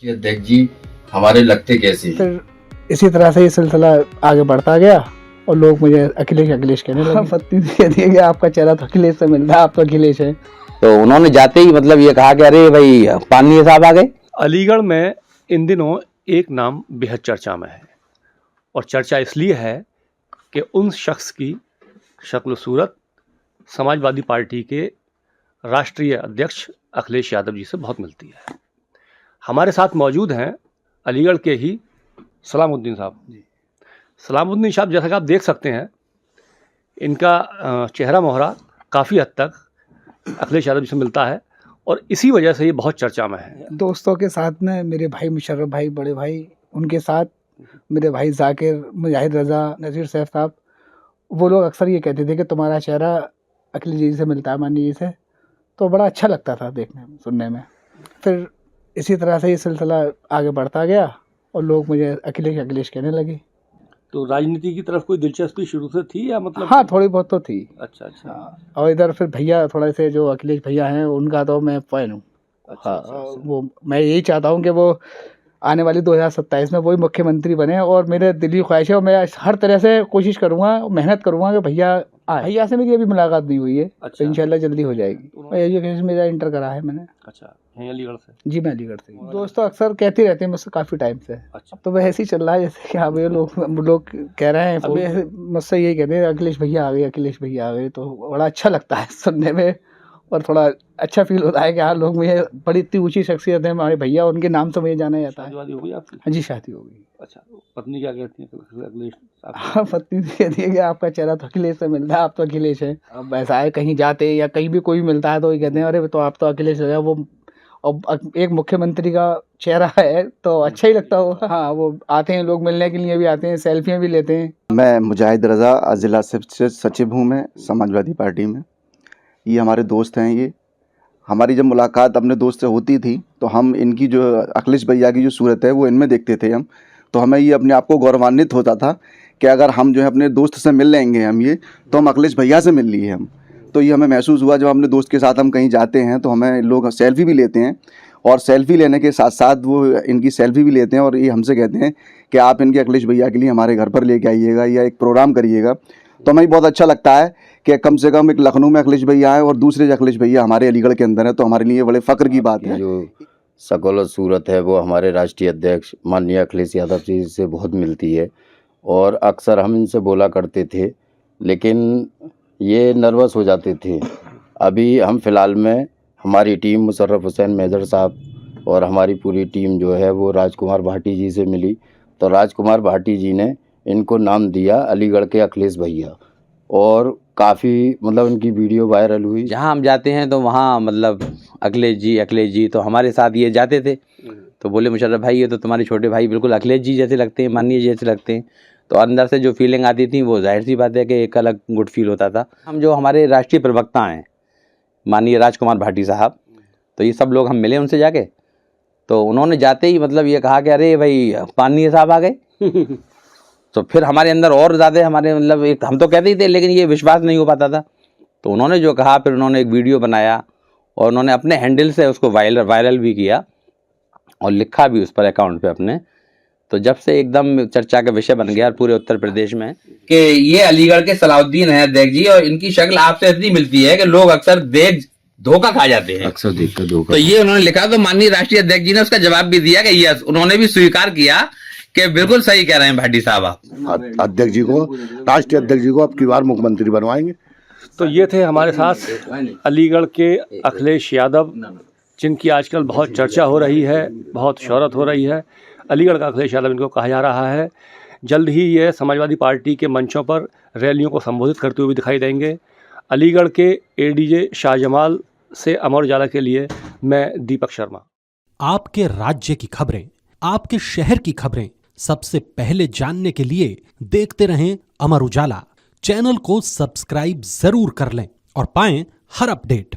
कि अध्यक्ष जी हमारे लगते कैसे हैं? फिर इसी तरह से ये सिलसिला आगे बढ़ता गया और लोग मुझे अखिलेश अखिलेश कहने लगे। पत्नी ने कह दिया कि आपका चेहरा तो अखिलेश से मिलता है, आप तो अखिलेश हैं। तो उन्होंने जाते ही मतलब ये कहा कि अरे भाई पानी साहब आ गए। अलीगढ़ में इन दिनों एक नाम बेहद चर्चा में है और चर्चा इसलिए है कि उन शख्स की शक्ल सूरत समाजवादी पार्टी के राष्ट्रीय अध्यक्ष अखिलेश यादव जी से बहुत मिलती है। हमारे साथ मौजूद हैं अलीगढ़ के ही सलामुद्दीन साहब। सलामुद्दीन साहब, जैसा कि आप देख सकते हैं, इनका चेहरा मोहरा काफ़ी हद तक अखिलेश यादव जी से मिलता है और इसी वजह से ये बहुत चर्चा में है। दोस्तों के साथ में मेरे भाई मुशर्रफ भाई, बड़े भाई, उनके साथ मेरे भाई जाकिर, मुजाहिद रज़ा, नज़ीर सैफ साहब, वो लोग अक्सर ये कहते थे कि तुम्हारा चेहरा अखिलेश जी से मिलता है, माननीय जी से। तो बड़ा अच्छा लगता था देखने में, सुनने में। फिर इसी तरह से ये सिलसिला आगे बढ़ता गया और लोग मुझे अखिलेश अखिलेश कहने लगे। तो राजनीति की तरफ कोई दिलचस्पी शुरू से थी या मतलब? हाँ, थोड़ी बहुत तो थी। अच्छा। और इधर फिर भैया थोड़े से जो अखिलेश भैया हैं, उनका तो मैं फैन हूँ। अच्छा। वो मैं यही चाहता हूँ कि वो आने वाली 2027 में वही मुख्यमंत्री बने और मेरे दिली ख्वाहिश है और मैं हर तरह से कोशिश करूँगा, मेहनत करूँगा कि भैया आए। भैया से मेरी अभी मुलाकात नहीं हुई है। अच्छा। इंशाल्लाह जल्दी हो जाएगी। और एजुकेशन मेरा इंटर करा है मैंने। अच्छा, यहीं अलीगढ़ से? जी, मैं अलीगढ़ से। दोस्तों अक्सर कहते रहते हैं मुझसे काफ़ी टाइम से। अच्छा। तो वह ऐसे ही चल रहा है जैसे कि अब ये लोग कह रहे हैं, अभी ऐसे मुझसे यही कहते हैं अखिलेश भैया आ गए, अखिलेश भैया आ गए। तो बड़ा अच्छा लगता है सुनने में और थोड़ा अच्छा फील होता है कि हाँ, लोग मुझे बड़ी इतनी ऊंची शख्सियत है हमारे भैया, उनके नाम से मुझे जाना जाता है। शादी हो गई आपकी? हाँ जी, शादी हो गई। अच्छा, पत्नी क्या कहती है अखिलेश साहब? हाँ, पत्नी ने कहती है कि आपका चेहरा तो अखिलेश से मिलता है, आप तो अखिलेश हैं। अब ऐसा है, कहीं जाते या कहीं भी कोई भी मिलता है तो ये कहते हैं अरे तो आप तो अखिलेश है। वो अब एक मुख्यमंत्री का चेहरा है तो अच्छा ही लगता होगा। हाँ, वो आते हैं, लोग मिलने के लिए भी आते हैं, सेल्फियाँ भी लेते हैं। मैं मुजाहिद रज़ा, ज़िला सचिव हूँ मैं समाजवादी पार्टी में। ये हमारे दोस्त हैं। ये हमारी जब मुलाकात अपने दोस्त से होती थी तो हम इनकी जो अखिलेश भैया की जो सूरत है वो इनमें देखते थे हम। तो हमें ये अपने आप को गौरवान्वित होता था कि अगर हम जो है अपने दोस्त से मिल लेंगे हम ये तो हम अखिलेश भैया से मिल लिए हम। तो ये हमें महसूस हुआ जब अपने दोस्त के साथ हम कहीं जाते हैं तो हमें लोग सेल्फ़ी भी लेते हैं और सेल्फ़ी लेने के साथ साथ वो इनकी सेल्फ़ी भी लेते हैं और ये हमसे कहते हैं कि आप इनके अखिलेश भैया के लिए हमारे घर पर लेके आइएगा या एक प्रोग्राम करिएगा। तो हमें बहुत अच्छा लगता है कि कम से कम एक लखनऊ में अखिलेश भैया है और दूसरे अखिलेश भैया हमारे अलीगढ़ के अंदर है। तो हमारे लिए बड़े फ़ख्र की बात है। जो शक्ल और सूरत है वो हमारे राष्ट्रीय अध्यक्ष माननीय अखिलेश यादव जी से बहुत मिलती है और अक्सर हम इनसे बोला करते थे लेकिन ये नर्वस हो जाते थे। अभी हम फ़िलहाल में हमारी टीम मुशर्रफ हुसैन मेजर साहब और हमारी पूरी टीम जो है वो राजकुमार भाटी जी से मिली। तो राजकुमार भाटी जी ने इनको नाम दिया अलीगढ़ के अखिलेश भैया और काफ़ी मतलब इनकी वीडियो वायरल हुई। जहाँ हम जाते हैं तो वहाँ मतलब अखिलेश जी तो हमारे साथ ये जाते थे तो बोले मुशर्रफ भाई ये तो तुम्हारे छोटे भाई बिल्कुल अखिलेश जी जैसे लगते हैं, माननीय जी जैसे लगते हैं। तो अंदर से जो फीलिंग आती थी वो जाहिर सी बात है कि एक अलग गुड फील होता था। हम जो हमारे राष्ट्रीय प्रवक्ता हैं माननीय राजकुमार भाटी साहब, तो ये सब लोग हम मिले उनसे जाके। तो उन्होंने जाते ही मतलब ये कहा कि अरे भाई पानी साहब आ गए। तो फिर हमारे अंदर और ज़्यादा हमारे मतलब एक हम तो कहते ही थे लेकिन ये विश्वास नहीं हो पाता था। तो उन्होंने जो कहा फिर उन्होंने एक वीडियो बनाया और उन्होंने अपने हैंडल से उसको वायरल भी किया और लिखा भी उस पर अकाउंट पे अपने। तो जब से एकदम चर्चा का विषय बन गया पूरे उत्तर प्रदेश में कि ये अलीगढ़ के सलाउद्दीन हैं अध्यक्ष जी और इनकी शक्ल आपसे इतनी मिलती है कि लोग अक्सर देख धोखा खा जाते हैं। अक्सर देखकर धोखा। तो ये उन्होंने लिखा तो माननीय राष्ट्रीय अध्यक्ष जी ने उसका जवाब भी दिया कि यस, उन्होंने भी स्वीकार किया कि बिल्कुल सही कह रहे हैं भाटी साहब आप। अध्यक्ष जी को, राष्ट्रीय अध्यक्ष जी को अब की बार मुख्यमंत्री बनवाएंगे। तो ये थे हमारे साथ अलीगढ़ के अखिलेश यादव, जिनकी आजकल बहुत चर्चा हो रही है, बहुत शोहरत हो रही है। अलीगढ़ का अखिलेश यादव इनको कहा जा रहा है। जल्द ही ये समाजवादी पार्टी के मंचों पर रैलियों को संबोधित करते हुए दिखाई देंगे। अलीगढ़ के एडीजे शाहजमाल से अमर उजाला के लिए मैं दीपक शर्मा। आपके राज्य की खबरें, आपके शहर की खबरें सबसे पहले जानने के लिए देखते रहें अमर उजाला। चैनल को सब्सक्राइब जरूर कर लें और पाएं हर अपडेट।